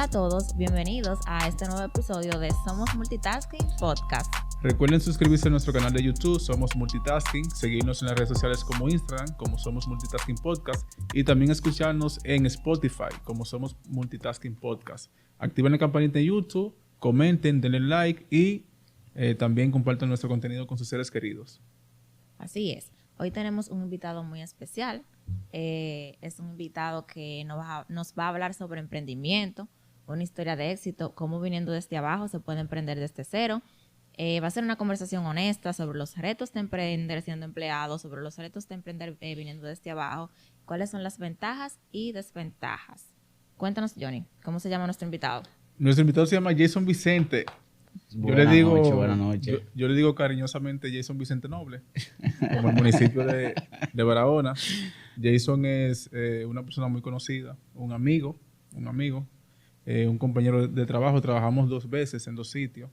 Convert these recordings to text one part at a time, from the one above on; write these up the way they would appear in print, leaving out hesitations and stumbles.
a todos, bienvenidos a este nuevo episodio de Somos Multitasking Podcast. Recuerden suscribirse a nuestro canal de YouTube, Somos Multitasking, seguirnos en las redes sociales como Instagram, como Somos Multitasking Podcast, y también escucharnos en Spotify, como Somos Multitasking Podcast. Activen la campanita en YouTube, comenten, denle like y también compartan nuestro contenido con sus seres queridos. Así es. Hoy tenemos un invitado muy especial. Es un invitado que nos va a hablar sobre emprendimiento, una historia de éxito, cómo viniendo desde abajo se puede emprender desde cero. Va a ser una conversación honesta sobre los retos de emprender siendo empleado, sobre los retos de emprender viniendo desde abajo, cuáles son las ventajas y desventajas. Cuéntanos, Johnny, ¿cómo se llama nuestro invitado? Nuestro invitado se llama Jason Vicente. Buenas noches. Yo le digo cariñosamente Jason Vicente Noble, como el municipio de Barahona. Jason es una persona muy conocida, un amigo, un compañero de trabajo. Trabajamos 2 veces en 2 sitios.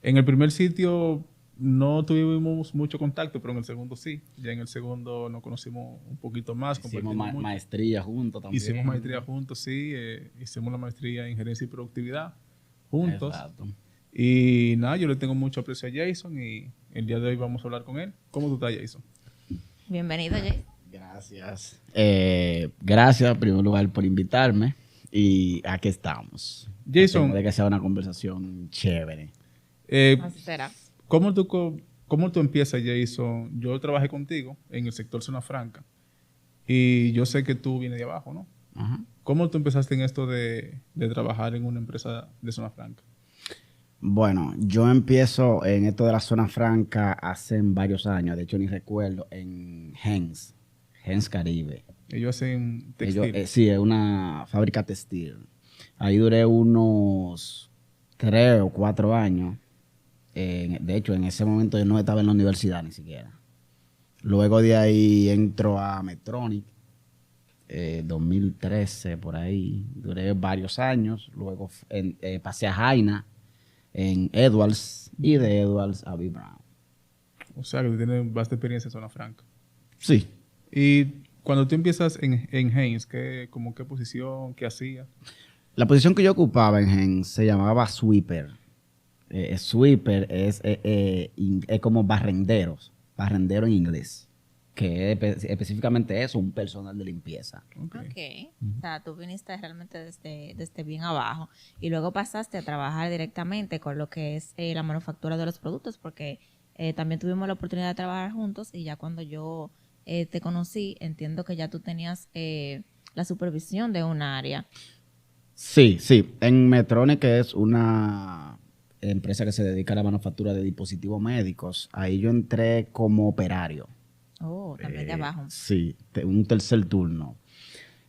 En el primer sitio no tuvimos mucho contacto, pero en el segundo sí. Ya en el segundo nos conocimos un poquito más. Hicimos maestría juntos también. Hicimos maestría juntos, sí. Hicimos la maestría en gerencia y productividad juntos. Exacto. Y nada, yo le tengo mucho aprecio a Jason y el día de hoy vamos a hablar con él. ¿Cómo tú estás, Jason? Bienvenido, Jason. Gracias. Gracias, en primer lugar, por invitarme. Y aquí estamos. Jason. De que sea una conversación chévere. Así será. ¿Cómo tú empiezas, Jason? Yo trabajé contigo en el sector Zona Franca y yo sé que tú vienes de abajo, ¿no? Ajá. ¿Cómo tú empezaste en esto de trabajar en una empresa de Zona Franca? Bueno, yo empiezo en esto de la Zona Franca hace varios años. De hecho, ni recuerdo, en Hens Caribe. Ellos hacen textil. Sí, es una fábrica textil. Ahí duré unos 3 o 4 años. De hecho, en ese momento yo no estaba en la universidad ni siquiera. Luego de ahí entro a Medtronic, 2013, por ahí. Duré varios años. Luego pasé a Jaina en Edwards y de Edwards a B. Brown. O sea, que tú tienes vasta experiencia en Zona Franca. Sí. Y cuando tú empiezas en Heinz, ¿qué posición, qué hacías? La posición que yo ocupaba en Heinz se llamaba sweeper. Sweeper es como barrendero en inglés, que es específicamente eso, un personal de limpieza. Okay. O sea, tú viniste realmente desde bien abajo y luego pasaste a trabajar directamente con lo que es la manufactura de los productos, porque también tuvimos la oportunidad de trabajar juntos y ya cuando yo te conocí, entiendo que ya tú tenías la supervisión de un área. Sí. En Medtronic, que es una empresa que se dedica a la manufactura de dispositivos médicos, ahí yo entré como operario. Oh, también de abajo. Sí, un tercer turno.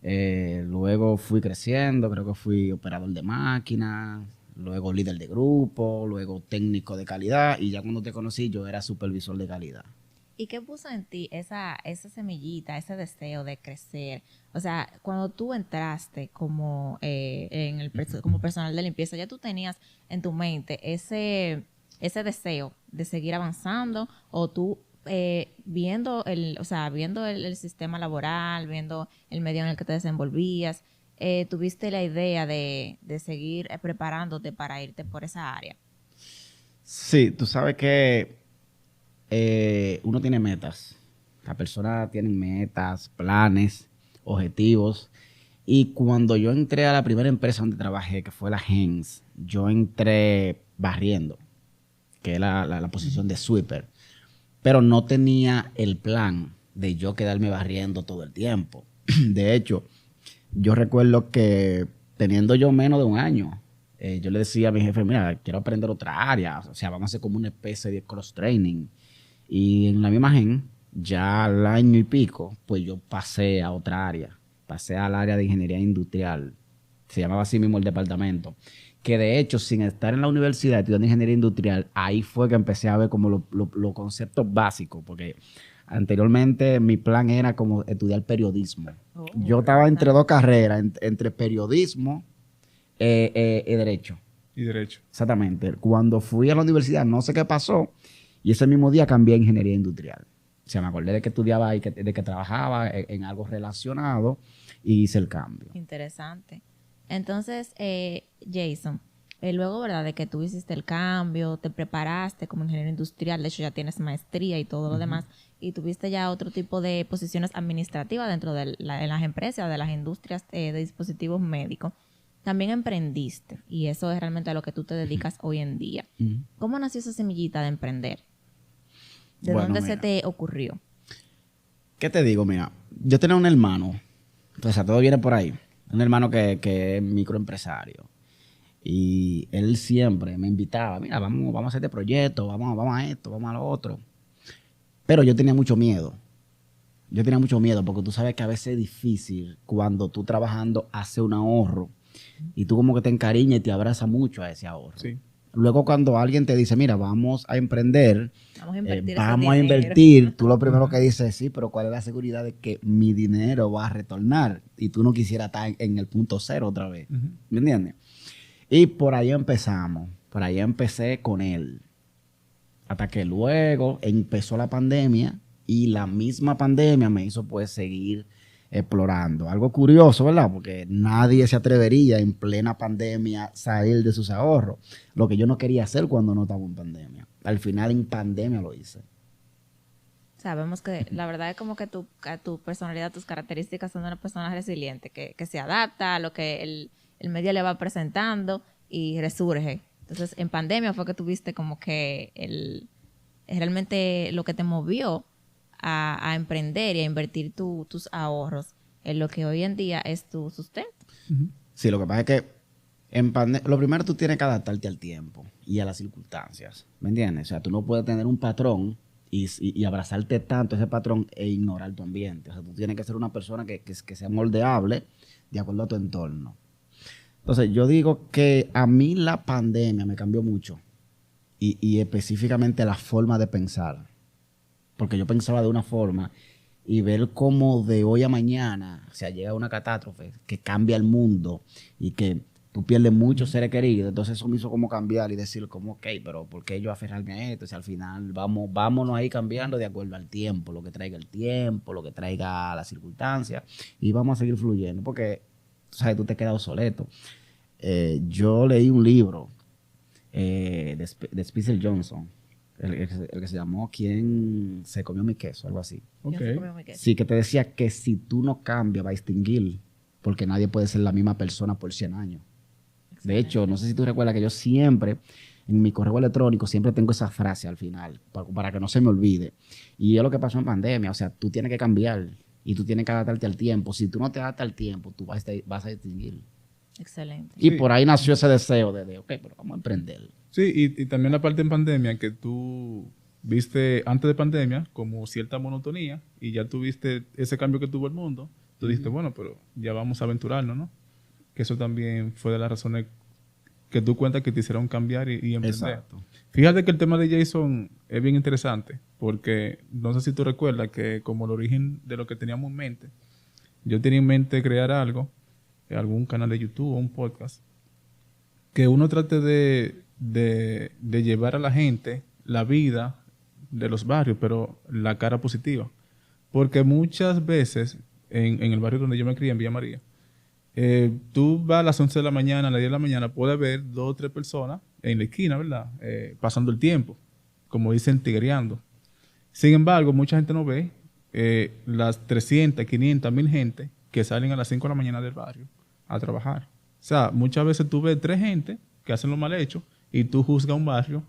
Luego fui creciendo, creo que fui operador de máquinas, luego líder de grupo, luego técnico de calidad y ya cuando te conocí yo era supervisor de calidad. ¿Y qué puso en ti esa semillita, ese deseo de crecer? O sea, cuando tú entraste como como personal de limpieza, ¿ya tú tenías en tu mente ese deseo de seguir avanzando? ¿O tú viendo el sistema laboral, viendo el medio en el que te desenvolvías, tuviste la idea de seguir preparándote para irte por esa área? Sí, tú sabes que uno tiene metas. La persona tiene metas, planes, objetivos. Y cuando yo entré a la primera empresa donde trabajé, que fue la Hens, yo entré barriendo, que es la posición de sweeper. Pero no tenía el plan de yo quedarme barriendo todo el tiempo. De hecho, yo recuerdo que teniendo yo menos de un año, yo le decía a mi jefe, mira, quiero aprender otra área. O sea, vamos a hacer como una especie de cross-training. Y en la misma Gen, ya al año y pico, pues yo pasé a otra área. Pasé al área de ingeniería industrial. Se llamaba así mismo el departamento. Que de hecho, sin estar en la universidad estudiando ingeniería industrial, ahí fue que empecé a ver como los conceptos básicos. Porque anteriormente mi plan era como estudiar periodismo. Yo estaba entre 2 carreras, entre periodismo y derecho. Y derecho. Exactamente. Cuando fui a la universidad, no sé qué pasó. Y ese mismo día cambié a ingeniería industrial. O sea, me acordé de que estudiaba y de que trabajaba en algo relacionado y hice el cambio. Interesante. Entonces, Jason, luego, ¿verdad? De que tú hiciste el cambio, te preparaste como ingeniero industrial, de hecho ya tienes maestría y todo lo demás, y tuviste ya otro tipo de posiciones administrativas dentro de las empresas, de las industrias de dispositivos médicos. También emprendiste, y eso es realmente a lo que tú te dedicas hoy en día. ¿Cómo nació esa semillita de emprender? ¿De dónde se te ocurrió? ¿Qué te digo? Mira, yo tenía un hermano, entonces todo viene por ahí, un hermano que es microempresario. Y él siempre me invitaba, mira, vamos a hacer este proyecto, vamos a esto, vamos a lo otro. Pero yo tenía mucho miedo. Yo tenía mucho miedo porque tú sabes que a veces es difícil cuando tú trabajando haces un ahorro y tú como que te encariñas y te abrazas mucho a ese ahorro. Sí. Luego cuando alguien te dice, mira, vamos a emprender, vamos a invertir, tú lo primero que dices es, sí, pero ¿cuál es la seguridad de que mi dinero va a retornar? Y tú no quisieras estar en el punto cero otra vez. ¿Me entiendes? Y por ahí empezamos. Por ahí empecé con él. Hasta que luego empezó la pandemia y la misma pandemia me hizo pues seguir explorando. Algo curioso, ¿verdad? Porque nadie se atrevería en plena pandemia salir de sus ahorros. Lo que yo no quería hacer cuando no estaba en pandemia. Al final en pandemia lo hice. Sabemos que la verdad es como que tu personalidad, tus características son de una persona resiliente, que se adapta a lo que el medio le va presentando y resurge. Entonces, en pandemia fue que tuviste como que realmente lo que te movió a emprender y a invertir tus ahorros en lo que hoy en día es tu sustento. Sí, lo que pasa es que en pandemia, lo primero tú tienes que adaptarte al tiempo y a las circunstancias, ¿me entiendes? O sea, tú no puedes tener un patrón y abrazarte tanto a ese patrón e ignorar tu ambiente. O sea, tú tienes que ser una persona que sea moldeable de acuerdo a tu entorno. Entonces, yo digo que a mí la pandemia me cambió mucho y específicamente la forma de pensar. Porque yo pensaba de una forma y ver cómo de hoy a mañana, o sea, llega una catástrofe que cambia el mundo y que tú pierdes muchos seres queridos. Entonces, eso me hizo como cambiar y decir como, ok, pero ¿por qué yo aferrarme a esto? O sea, al final vámonos ahí cambiando de acuerdo al tiempo, lo que traiga el tiempo, lo que traiga las circunstancias y vamos a seguir fluyendo porque, ¿sabes? Tú te quedas obsoleto. Yo leí un libro de Spencer Johnson, el que se llamó ¿Quién se comió mi queso? Algo así. Okay. Sí, que te decía que si tú no cambias va a extinguir, porque nadie puede ser la misma persona por 100 años. Excelente. De hecho, no sé si tú recuerdas que yo siempre, en mi correo electrónico, siempre tengo esa frase al final, para que no se me olvide. Y es lo que pasó en pandemia, o sea, tú tienes que cambiar y tú tienes que adaptarte al tiempo. Si tú no te adaptas al tiempo, tú vas a extinguir. Excelente. Y sí, por ahí nació ese deseo de ok, pero vamos a emprender. Sí, y también la parte en pandemia que tú viste antes de pandemia como cierta monotonía y ya tuviste ese cambio que tuvo el mundo. Tú dijiste, bueno, pero ya vamos a aventurarnos, ¿no? Que eso también fue de las razones que tú cuentas que te hicieron cambiar y emprender. Exacto. Fíjate que el tema de Jason es bien interesante porque no sé si tú recuerdas que como el origen de lo que teníamos en mente, yo tenía en mente crear algo, algún canal de YouTube o un podcast, que uno trate de llevar a la gente la vida de los barrios, pero la cara positiva. Porque muchas veces, en el barrio donde yo me crié, en Villa María, tú vas a las 11 de la mañana, a las 10 de la mañana, puedes ver 2 o 3 personas en la esquina, ¿verdad? Pasando el tiempo, como dicen, tigreando. Sin embargo, mucha gente no ve las 300, 500, 1000 gente que salen a las 5 de la mañana del barrio a trabajar. O sea, muchas veces tú ves 3 gente que hacen lo mal hecho y tú juzgas un barrio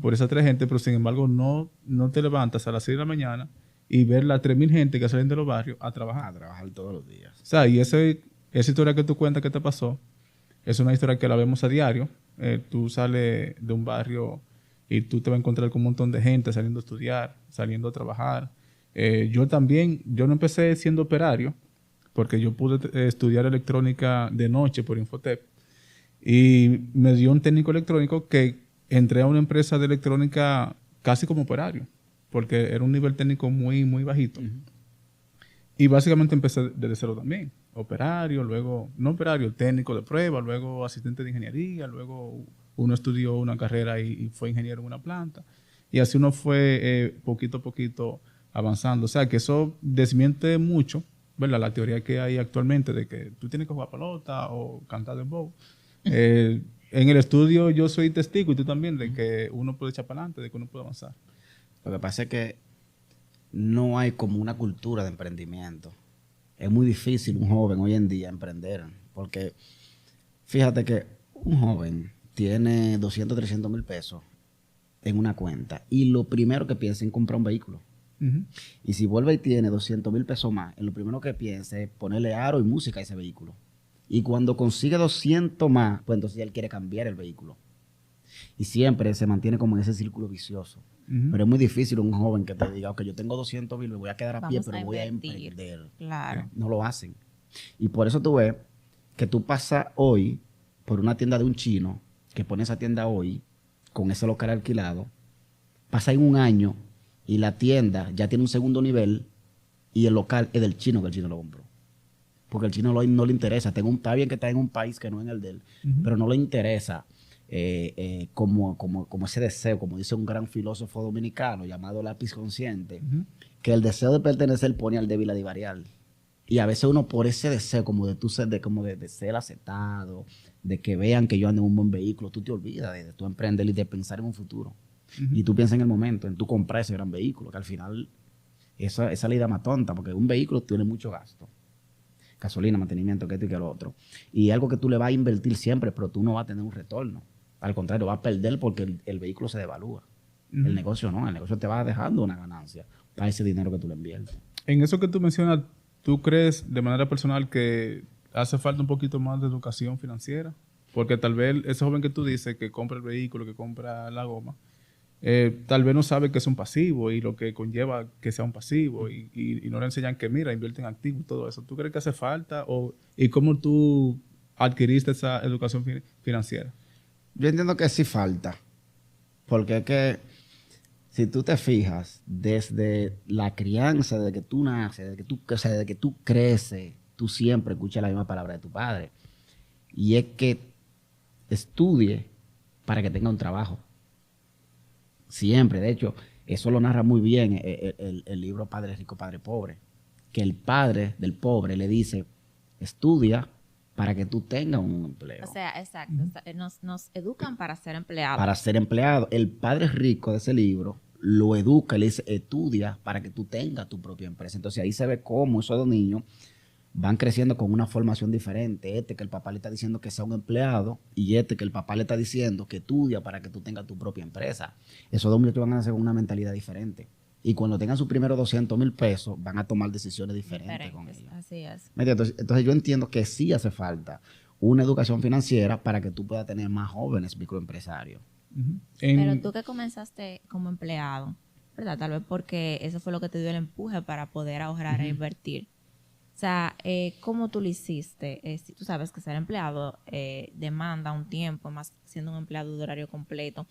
por esas 3 gente, pero sin embargo no te levantas a las 6 de la mañana y ver las 3000 gente que salen de los barrios a trabajar. A trabajar todos los días. O sea, y esa historia que tú cuentas que te pasó es una historia que la vemos a diario. Tú sales de un barrio y tú te vas a encontrar con un montón de gente saliendo a estudiar, saliendo a trabajar. Yo no empecé siendo operario, porque yo pude estudiar electrónica de noche por Infotep. Y me dio un técnico electrónico que entré a una empresa de electrónica casi como operario, porque era un nivel técnico muy, muy bajito. Y básicamente empecé desde cero también. Operario, luego, no operario, técnico de prueba, luego asistente de ingeniería, luego uno estudió una carrera y fue ingeniero en una planta. Y así uno fue poquito a poquito avanzando. O sea, que eso desmiente mucho ¿verdad? La teoría que hay actualmente de que tú tienes que jugar pelota o cantar dembow. En el estudio yo soy testigo y tú también de que uno puede echar para adelante, de que uno puede avanzar. Lo que pasa es que no hay como una cultura de emprendimiento. Es muy difícil un joven hoy en día emprender, porque fíjate que un joven tiene 200, 300 mil pesos en una cuenta y lo primero que piensa es en comprar un vehículo. Ujú. Y si vuelve y tiene 200 mil pesos más, lo primero que piensa es ponerle aro y música a ese vehículo. Y cuando consigue 200 más, pues entonces ya él quiere cambiar el vehículo. Y siempre se mantiene como en ese círculo vicioso. Ujú. Pero es muy difícil un joven que te diga, ok, yo tengo 200 mil, me voy a quedar a pie, Vamos pero a voy a invertir. emprender. Claro. No lo hacen. Y por eso tú ves que tú pasas hoy por una tienda de un chino que pone esa tienda hoy con ese local alquilado, pasa en un año y la tienda ya tiene un segundo nivel y el local es del chino que el chino lo compró. Porque el chino no le interesa. Está bien que está en un país que no es el de él, Ujú. pero no le interesa como ese deseo, como dice un gran filósofo dominicano llamado Lápiz Consciente, Ujú. que el deseo de pertenecer pone al débil a divariar. Y a veces uno por ese deseo, como de tú ser, de ser aceptado, de que vean que yo ando en un buen vehículo, tú te olvidas de tu emprender y de pensar en un futuro. Ujú. Y tú piensas en el momento, en tú comprar ese gran vehículo, que al final esa es la idea más tonta, porque un vehículo tiene mucho gasto. Gasolina, mantenimiento, que esto y que lo otro. Y algo que tú le vas a invertir siempre, pero tú no vas a tener un retorno. Al contrario, vas a perder porque el vehículo se devalúa. Ujú. El negocio no, el negocio te va dejando una ganancia para ese dinero que tú le inviertes. En eso que tú mencionas, ¿tú crees de manera personal que hace falta un poquito más de educación financiera? Porque tal vez ese joven que tú dices que compra el vehículo, que compra la goma, tal vez no sabe que es un pasivo y lo que conlleva que sea un pasivo y no le enseñan que mira, invierte en activos y todo eso. ¿Tú crees que hace falta? ¿Y cómo tú adquiriste esa educación financiera? Yo entiendo que sí falta, porque es que si tú te fijas, desde la crianza, desde que tú naces, desde que tú creces, tú siempre escuchas la misma palabra de tu padre. Y es que estudie para que tenga un trabajo. Siempre, de hecho, eso lo narra muy bien el libro Padre Rico, Padre Pobre, que el padre del pobre le dice, estudia para que tú tengas un empleo. O sea, exacto. O sea, nos educan para ser empleados. Para ser empleado. El padre rico de ese libro lo educa, le dice, estudia para que tú tengas tu propia empresa. Entonces ahí se ve cómo esos dos niños van creciendo con una formación diferente. Este que el papá le está diciendo que sea un empleado y este que el papá le está diciendo que estudia para que tú tengas tu propia empresa. Esos dos muchachos van a hacer una mentalidad diferente. Y cuando tengan sus primeros 200 mil pesos, van a tomar decisiones diferentes con ellos. Así es. ¿Me entiendes? Entonces yo entiendo que sí hace falta una educación financiera para que tú puedas tener más jóvenes microempresarios. Ujú. Pero tú que comenzaste como empleado, ¿verdad? Tal vez porque eso fue lo que te dio el empuje para poder ahorrar e invertir. O sea, ¿cómo tú lo hiciste? Si tú sabes que ser empleado demanda un tiempo, más siendo un empleado de horario completo,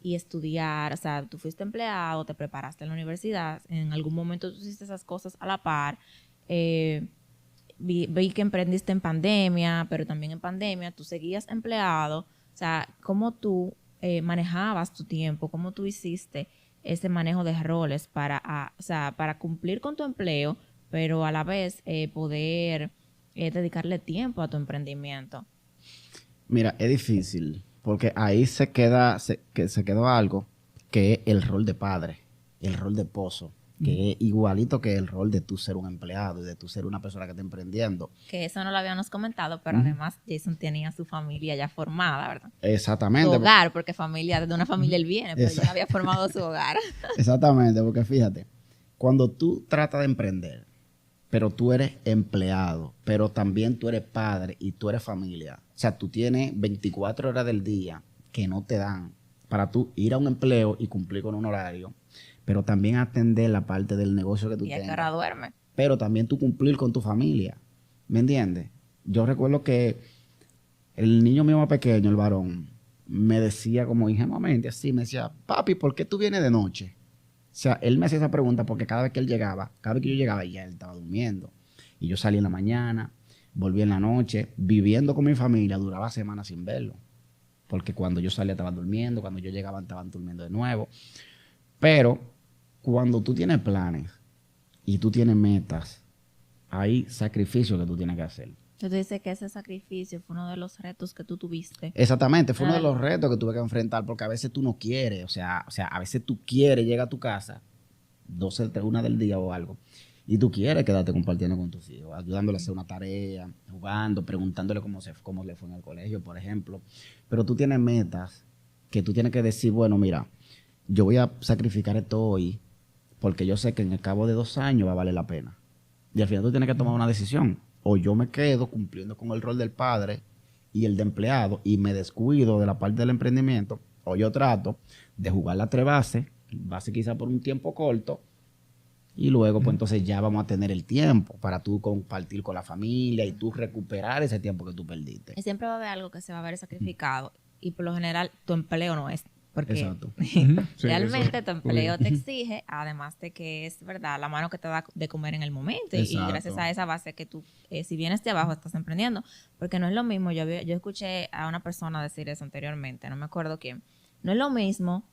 y estudiar. O sea, tú fuiste empleado, te preparaste en la universidad, en algún momento tú hiciste esas cosas a la par. Vi que emprendiste en pandemia, pero también en pandemia tú seguías empleado. O sea, ¿cómo tú manejabas tu tiempo? ¿Cómo tú hiciste ese manejo de roles para cumplir con tu empleo, pero a la vez poder dedicarle tiempo a tu emprendimiento? Mira, es difícil, porque ahí se quedó algo que es el rol de padre, el rol de esposo, que es igualito que el rol de tú ser un empleado y de tú ser una persona que está emprendiendo. Que eso no lo habíamos comentado, pero además Jason tenía su familia ya formada, ¿verdad? Exactamente. Su hogar, porque de una familia él viene, pero ya había formado su hogar. Exactamente, porque fíjate, cuando tú tratas de emprender, pero tú eres empleado, pero también tú eres padre y tú eres familia. O sea, tú tienes 24 horas del día que no te dan para tú ir a un empleo y cumplir con un horario, pero también atender la parte del negocio que tú Y a qué tengas. hora duerme. Pero también tú cumplir con tu familia. ¿Me entiendes? Yo recuerdo que el niño mío más pequeño, el varón, me decía como ingenuamente así, me decía, papi, ¿por qué tú vienes de noche? O sea, él me hacía esa pregunta porque cada vez que yo llegaba, ya él estaba durmiendo. Y yo salía en la mañana, volví en la noche, viviendo con mi familia, duraba semanas sin verlo. Porque cuando yo salía estaban durmiendo, cuando yo llegaba estaban durmiendo de nuevo. Pero cuando tú tienes planes y tú tienes metas, hay sacrificios que tú tienes que hacer. Entonces tú dices que ese sacrificio fue uno de los retos que tú tuviste. Exactamente, fue uno de los retos que tuve que enfrentar porque a veces tú no quieres, o sea, a veces tú quieres llegar a tu casa 12, 1 del día o algo y tú quieres quedarte compartiendo con tus hijos, ayudándole a hacer una tarea, jugando, preguntándole cómo le fue en el colegio, por ejemplo. Pero tú tienes metas que tú tienes que decir, bueno, mira, yo voy a sacrificar esto hoy porque yo sé que en el cabo de 2 años va a valer la pena. Y al final tú tienes que tomar una decisión. O yo me quedo cumpliendo con el rol del padre y el de empleado y me descuido de la parte del emprendimiento, o yo trato de jugar las 3 bases quizá por un tiempo corto, y luego pues entonces ya vamos a tener el tiempo para tú compartir con la familia y tú recuperar ese tiempo que tú perdiste. Y siempre va a haber algo que se va a ver sacrificado y por lo general tu empleo no es. Porque Exacto. realmente tu empleo te exige, además de que es verdad, la mano que te da de comer en el momento. Y gracias a esa base que tú, si vienes de abajo, estás emprendiendo. Porque no es lo mismo, yo escuché a una persona decir eso anteriormente, no me acuerdo quién. No es lo mismo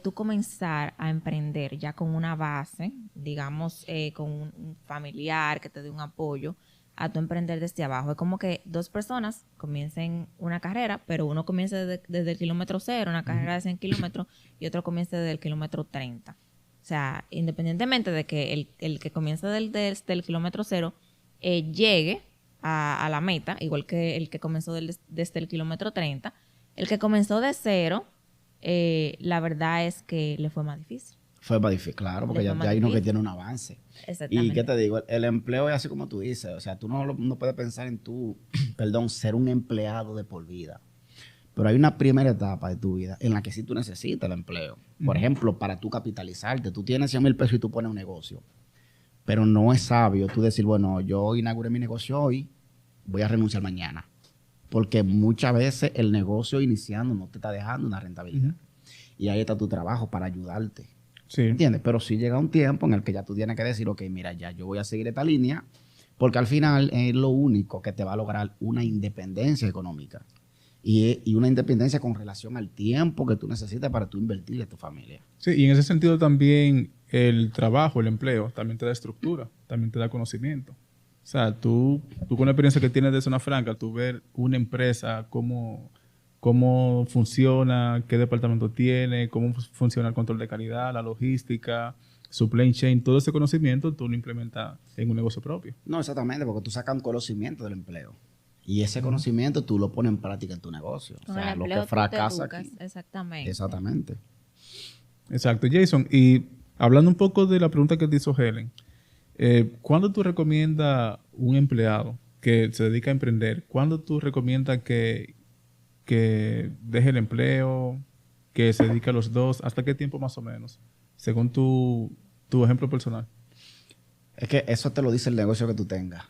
tú comenzar a emprender ya con una base, digamos, con un familiar que te dé un apoyo, a tu emprender desde abajo. Es como que 2 personas comiencen una carrera, pero uno comienza desde el kilómetro 0, una carrera de 100 kilómetros, y otro comienza desde el kilómetro 30. O sea, independientemente de que el que comienza desde el kilómetro 0 llegue a la meta, igual que el que comenzó desde el kilómetro 30, el que comenzó de 0, la verdad es que le fue más difícil. Fue más difícil, claro, porque ya hay uno que tiene un avance. Exactamente. Y qué te digo, el empleo es así como tú dices, o sea, tú no puedes pensar en ser un empleado de por vida. Pero hay una primera etapa de tu vida en la que sí tú necesitas el empleo. Por ejemplo, para tú capitalizarte, tú tienes 100,000 pesos y tú pones un negocio. Pero no es sabio tú decir, bueno, yo inauguré mi negocio hoy, voy a renunciar mañana. Porque muchas veces el negocio iniciando no te está dejando una rentabilidad. Y ahí está tu trabajo para ayudarte. Sí. ¿Entiendes? Pero sí llega un tiempo en el que ya tú tienes que decir, ok, mira, ya yo voy a seguir esta línea, porque al final es lo único que te va a lograr una independencia económica y una independencia con relación al tiempo que tú necesitas para tú invertir en tu familia. Sí, y en ese sentido también el trabajo, el empleo, también te da estructura, también te da conocimiento. O sea, tú con la experiencia que tienes de Zona Franca, tú ver una empresa, cómo funciona, qué departamento tiene, cómo funciona el control de calidad, la logística, supply chain, todo ese conocimiento tú lo implementas en un negocio propio. No, exactamente, porque tú sacas un conocimiento del empleo. Y ese conocimiento tú lo pones en práctica en tu negocio. Con o sea, el lo empleo que fracasa tú te educas, aquí. exactamente. Exactamente. Exacto, Jason. Y hablando un poco de la pregunta que te hizo Helen, ¿cuándo tú recomiendas un empleado que se dedica a emprender? ¿Cuándo tú recomiendas que deje el empleo, que se dedique a los dos? ¿Hasta qué tiempo más o menos? Según tu ejemplo personal. Es que eso te lo dice el negocio que tú tengas.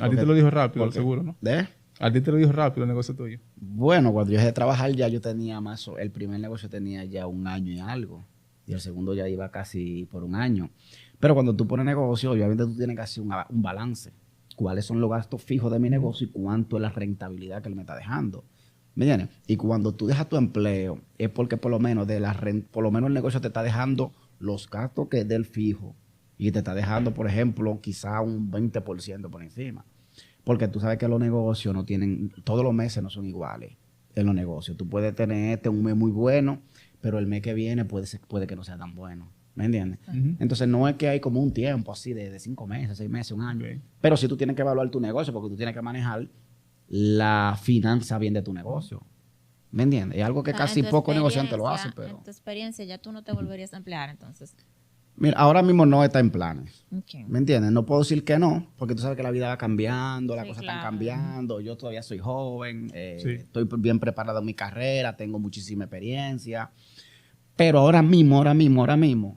A ti te lo dijo rápido, seguro, ¿no? ¿De? A ti te lo dijo rápido el negocio tuyo. Bueno, cuando yo dejé de trabajar ya yo tenía el primer negocio tenía ya 1 año y algo. Y el segundo ya iba casi por 1 año. Pero cuando tú pones negocio, obviamente tú tienes que hacer un balance. ¿Cuáles son los gastos fijos de mi negocio y cuánto es la rentabilidad que él me está dejando? ¿Me entiendes? Y cuando tú dejas tu empleo, es porque por lo menos por lo menos el negocio te está dejando los gastos que es del fijo. Y te está dejando, por ejemplo, quizá un 20% por encima. Porque tú sabes que los negocios no tienen, todos los meses no son iguales en los negocios. Tú puedes tener un mes muy bueno, pero el mes que viene puede que no sea tan bueno. ¿Me entiendes? Entonces no es que hay como un tiempo así de 5 meses, 6 meses, 1 año. Okay. Pero sí tú tienes que evaluar tu negocio porque tú tienes que manejar la finanza bien de tu negocio. ¿Me entiendes? Es algo que casi pocos negociantes lo hacen. Pero en tu experiencia ya tú no te volverías a emplear entonces. Mira, ahora mismo no está en planes. Okay. ¿Me entiendes? No puedo decir que no, porque tú sabes que la vida va cambiando, las cosas están cambiando. Yo todavía soy joven, estoy bien preparado en mi carrera, tengo muchísima experiencia. Pero ahora mismo,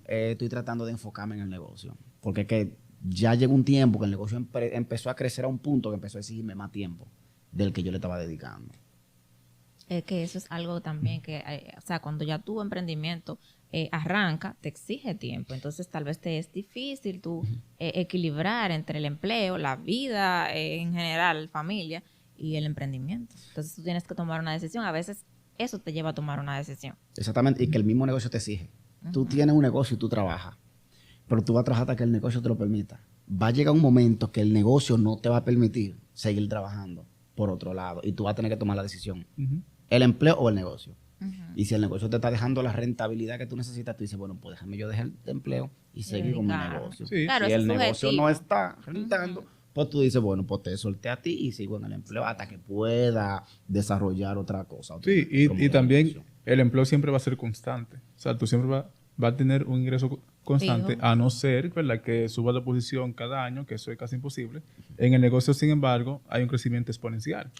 estoy tratando de enfocarme en el negocio. Porque es que ya llegó un tiempo que el negocio empezó a crecer a un punto que empezó a exigirme más tiempo del que yo le estaba dedicando. Es que eso es algo también que, o sea, cuando ya tu emprendimiento arranca, te exige tiempo. Entonces, tal vez te es difícil tú equilibrar entre el empleo, la vida en general, familia y el emprendimiento. Entonces, tú tienes que tomar una decisión. A veces, eso te lleva a tomar una decisión. Exactamente, y que el mismo negocio te exige. Tú tienes un negocio y tú trabajas, pero tú vas a trabajar hasta que el negocio te lo permita. va a llegar un momento que el negocio no te va a permitir seguir trabajando por otro lado y tú vas a tener que tomar la decisión. El empleo o el negocio. Y si el negocio te está dejando la rentabilidad que tú necesitas, tú dices, bueno, pues déjame yo dejar el empleo y seguir con mi negocio. Sí. Claro, Si eso el es negocio subjetivo. no está rentando, pues tú dices, bueno, pues te solté a ti y sigo en el empleo hasta que pueda desarrollar otra cosa. Sí, otro y modelo de también negocio. el empleo siempre va a ser constante. O sea, tú siempre vas a tener un ingreso constante, Fijo. a no ser, ¿verdad?, que subas de posición cada año, que eso es casi imposible. En el negocio, sin embargo, hay un crecimiento exponencial,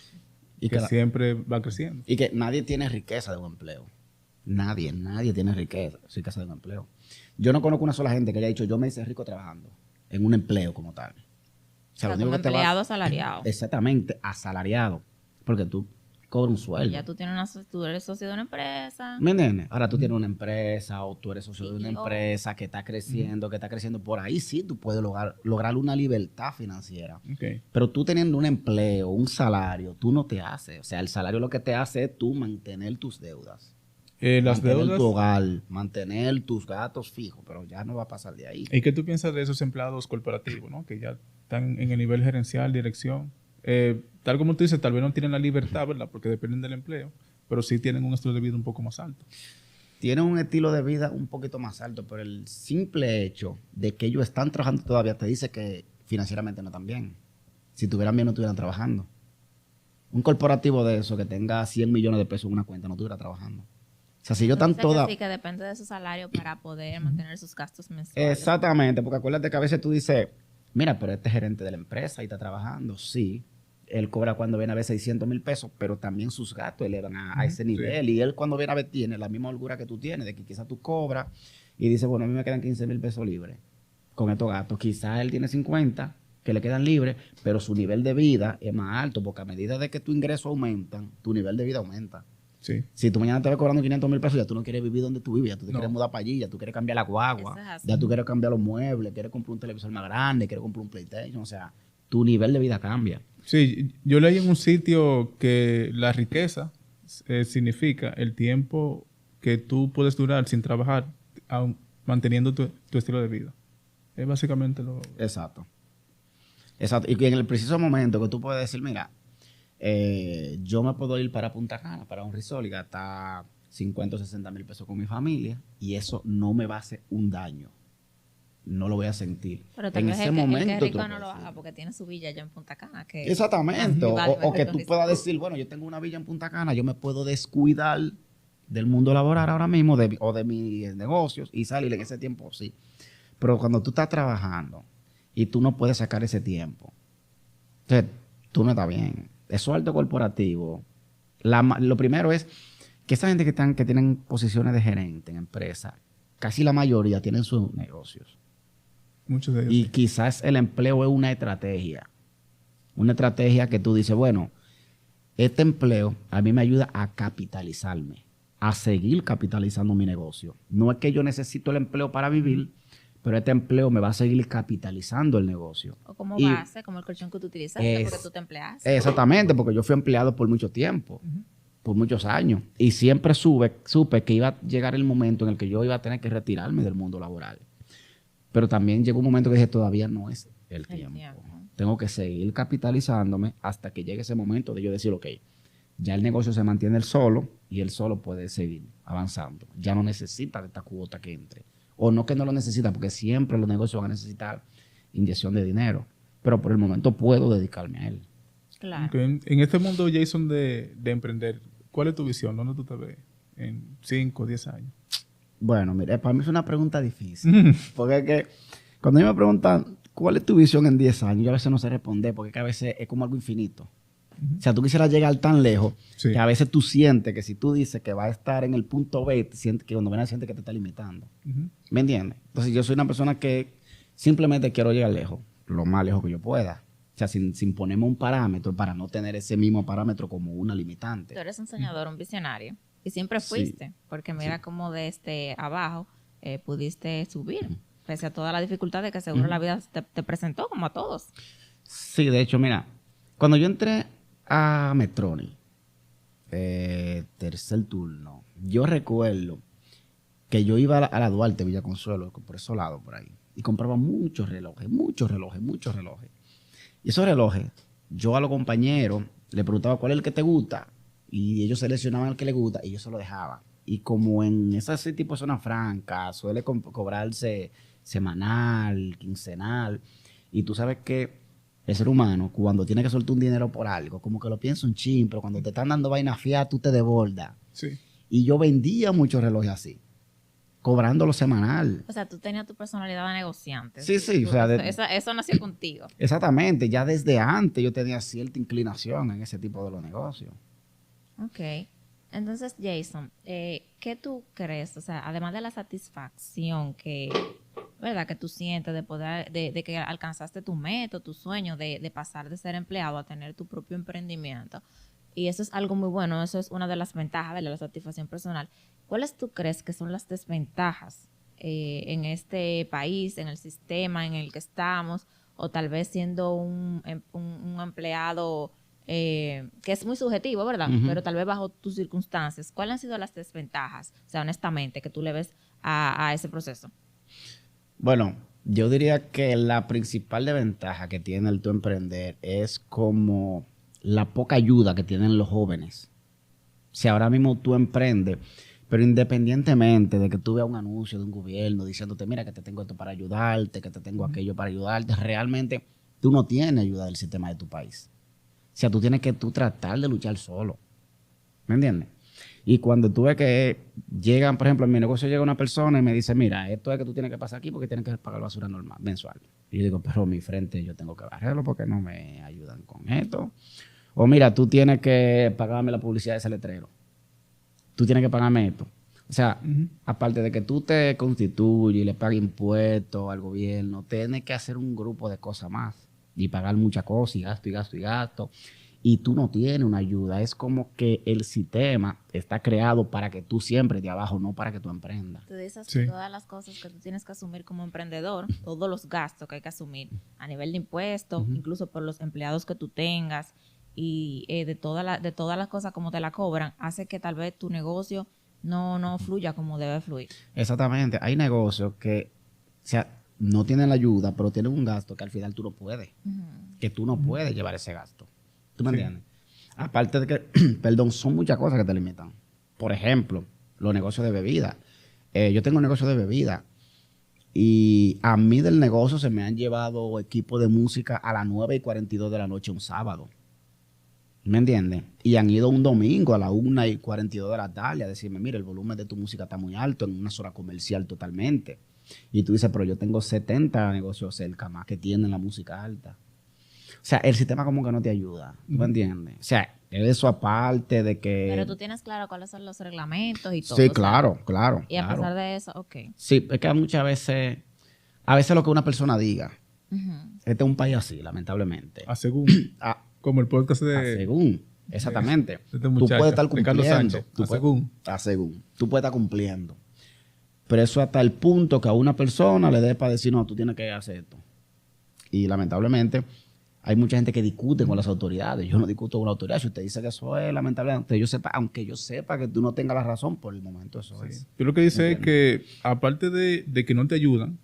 Y que que, siempre va creciendo. y que nadie tiene riqueza de un empleo. Nadie tiene riqueza de un empleo. Yo no conozco una sola gente que haya dicho, yo me hice rico trabajando en un empleo como tal. O sea, O sea, lo único como que te va- empleado asalariado. Exactamente, asalariado. Porque tú cobras un sueldo. Ya tú eres socio de una empresa. ¿Me entiendes? Ahora tú tienes una empresa o tú eres socio de una CEO. empresa que está creciendo, Por ahí sí tú puedes lograr una libertad financiera. Okay. Pero tú teniendo un empleo, un salario, tú no te haces. O sea, el salario lo que te hace es tú mantener tus deudas. Las Mantener deudas. tu hogar, mantener tus gastos fijos, pero ya no va a pasar de ahí. ¿Y qué tú piensas de esos empleados corporativos, ¿no?, que ya están en el nivel gerencial, dirección? Tal como tú dices, tal vez no tienen la libertad, ¿verdad?, porque dependen del empleo, pero sí tienen un estilo de vida un poco más alto. Tienen un estilo de vida un poquito más alto, pero el simple hecho de que ellos están trabajando todavía te dice que financieramente no están bien. Si estuvieran bien, no estuvieran trabajando. Un corporativo de eso que tenga 100 millones de pesos en una cuenta no estuviera trabajando. O sea, si ellos están Entonces, todas... sí, que depende de su salario para poder mantener sus gastos mensuales. Exactamente, porque acuérdate que a veces tú dices, mira, pero este es gerente de la empresa y está trabajando. Sí, él cobra cuando viene a ver 600 mil pesos, pero también sus gastos elevan a ese nivel. Y él cuando viene a ver tiene la misma holgura que tú tienes, de que quizás tú cobras y dices, bueno, a mí me quedan 15 mil pesos libres con estos gastos. Quizás él tiene 50 que le quedan libres, pero su nivel de vida es más alto, porque a medida de que tus ingresos aumentan, tu nivel de vida aumenta. Sí. Si tú mañana te ves cobrando 500 mil pesos, ya tú no quieres vivir donde tú vives, ya tú te No. quieres mudar para allí, ya tú quieres cambiar la guagua, Eso es así. ya tú quieres cambiar los muebles, quieres comprar un televisor más grande, quieres comprar un PlayStation, o sea, tu nivel de vida cambia. Sí, yo leí en un sitio que la riqueza significa el tiempo que tú puedes durar sin trabajar, manteniendo tu estilo de vida. Es básicamente lo... Exacto. Exacto. Y que en el preciso momento que tú puedes decir, mira, yo me puedo ir para Punta Cana, para un resort y gastar 50 o 60 mil pesos con mi familia y eso no me va a hacer un daño. No lo voy a sentir. Pero tal En vez ese el que momento es tú rico lo no lo puedes haga hacer. porque tiene su villa allá en Punta Cana. Que Exactamente. más vale O que mejor tú que un puedas resort. decir, bueno, yo tengo una villa en Punta Cana, yo me puedo descuidar del mundo laboral ahora mismo o de mis negocios y salir en ese tiempo, sí. Pero cuando tú estás trabajando y tú no puedes sacar ese tiempo, entonces tú no estás bien. Eso alto corporativo. Lo primero es que esa gente que tienen posiciones de gerente en empresas, casi la mayoría tienen sus negocios. Muchos de ellos. Y sí. quizás el empleo es una estrategia. Una estrategia que tú dices, bueno, este empleo a mí me ayuda a capitalizarme, a seguir capitalizando mi negocio. No es que yo necesito el empleo para vivir, pero este empleo me va a seguir capitalizando el negocio. O como Y- base, como el colchón que tú utilizaste porque tú te empleaste. Exactamente, porque yo fui empleado por mucho tiempo, por muchos años. Y siempre supe que iba a llegar el momento en el que yo iba a tener que retirarme del mundo laboral. Pero también llegó un momento que dije, todavía no es el tiempo. Tengo que seguir capitalizándome hasta que llegue ese momento de yo decir, ok, ya el negocio se mantiene él solo y él solo puede seguir avanzando. Ya no necesita de esta cuota que entre. O no que no lo necesita, porque siempre los negocios van a necesitar inyección de dinero. Pero por el momento puedo dedicarme a él. Claro. Ok, en este mundo, Jason, de emprender, ¿cuál es tu visión? ¿Dónde tú te ves en 5 o 10 años? Bueno, mire, para mí es una pregunta difícil. Porque es que cuando ellos me preguntan, ¿cuál es tu visión en 10 años? Yo a veces no sé responder, porque es que a veces es como algo infinito. O sea, tú quisieras llegar tan lejos Sí. que a veces tú sientes que si tú dices que va a estar en el punto B, sientes que cuando viene sientes que te está limitando. Ujú. ¿Me entiendes? Entonces yo soy una persona que simplemente quiero llegar lejos, lo más lejos que yo pueda. O sea, sin ponerme un parámetro para no tener ese mismo parámetro como una limitante. Tú eres un soñador, un visionario. Y siempre Sí. fuiste. Porque mira cómo desde abajo pudiste subir. Pese a todas las dificultades que seguro la vida te presentó, como a todos. Sí, de hecho, mira, cuando yo entré a Metroni, tercer turno, yo recuerdo que yo iba a la Duarte, Villa Consuelo, por esos lados, por ahí. y compraba muchos relojes, muchos relojes, muchos relojes. Y esos relojes, yo a los compañeros le preguntaba cuál es el que te gusta y ellos seleccionaban el que les gusta y yo se lo dejaba. Y como en ese tipo de zona franca suele cobrarse semanal, quincenal, y tú sabes que el ser humano, cuando tiene que soltar un dinero por algo, como que lo piensa un chin, pero cuando te están dando vaina fea, tú te desbordas. Sí. Y yo vendía muchos relojes así, cobrándolo semanal. O sea, tú tenías tu personalidad de negociante. Sí, sí, Tú- o sea, eso nació contigo. exactamente, ya desde antes yo tenía cierta inclinación en ese tipo de los negocios. Ok. Entonces, Jason, ¿qué tú crees? O sea, además de la satisfacción que, ¿verdad? Que tú sientes de poder, de que alcanzaste tu meta, tu sueño de pasar de ser empleado a tener tu propio emprendimiento. Y eso es algo muy bueno, eso es una de las ventajas de la satisfacción personal. ¿Cuáles tú crees que son las desventajas en este país, en el sistema en el que estamos, o tal vez siendo un empleado que es muy subjetivo, ¿verdad? Ujú. Pero tal vez bajo tus circunstancias, ¿cuáles han sido las desventajas, o sea, honestamente, que tú le ves a ese proceso? Bueno, yo diría que la principal desventaja que tiene el tu emprender es como la poca ayuda que tienen los jóvenes. Si ahora mismo tú emprendes, pero independientemente de que tú veas un anuncio de un gobierno diciéndote, mira, que te tengo esto para ayudarte, que te tengo aquello para ayudarte, realmente tú no tienes ayuda del sistema de tu país. O sea, tú tienes que tratar de luchar solo. ¿Me entiendes? Y cuando tú ves que llegan, por ejemplo, en mi negocio llega una persona y me dice, mira, esto es que tú tienes que pasar aquí porque tienes que pagar basura normal, mensual. Y yo digo, pero mi frente yo tengo que barrerlo porque no me ayudan con esto. O mira, tú tienes que pagarme la publicidad de ese letrero. Tú tienes que pagarme esto. O sea, aparte de que tú te constituyes y le pagues impuestos al gobierno, tienes que hacer un grupo de cosas más y pagar muchas cosas y gasto y gasto y gasto. Y tú no tienes una ayuda. Es como que el sistema está creado para que tú siempre de abajo, no para que tú emprendas. Tú dices Sí. todas las cosas que tú tienes que asumir como emprendedor, todos los gastos que hay que asumir a nivel de impuestos, incluso por los empleados que tú tengas y de todas las cosas como te la cobran, hace que tal vez tu negocio no fluya como debe fluir. Exactamente. Hay negocios que, o sea, no tienen la ayuda, pero tienen un gasto que al final tú no puedes. Que tú no puedes llevar ese gasto. ¿Tú me Sí. entiendes? Aparte de que, perdón, son muchas cosas que te limitan. Por ejemplo, los negocios de bebida. Yo tengo un negocio de bebida y a mí del negocio se me han llevado equipos de música a las 9:42 de la noche un sábado. ¿Me entiendes? Y han ido un domingo a las 1:42 de la tarde a decirme, mira, el volumen de tu música está muy alto en una zona comercial totalmente. Y tú dices, pero yo tengo 70 negocios cerca más que tienen la música alta. O sea, el sistema como que no te ayuda. ¿Tú me entiendes? O sea, eso aparte de que... Pero tú tienes claro cuáles son los reglamentos y todo. Sí, o sea, claro, claro. y a claro. pesar de eso, ok. Sí, es que muchas veces... A veces lo que una persona diga. Ujú. Este es un país así, lamentablemente. A según. Ah, Como el podcast de según. Exactamente. este Tú muchacho, puedes estar de Carlos cumpliendo. Sánchez. A según. A según. Tú puedes estar cumpliendo. Pero eso hasta el punto que a una persona le dé para decir, no, tú tienes que hacer esto. Y lamentablemente hay mucha gente que discute con las autoridades. Yo no discuto con la autoridad. Si usted dice que eso es lamentable, aunque yo sepa que tú no tengas la razón, por el momento eso es. Yo lo que dice es que, aparte de que no te ayudan,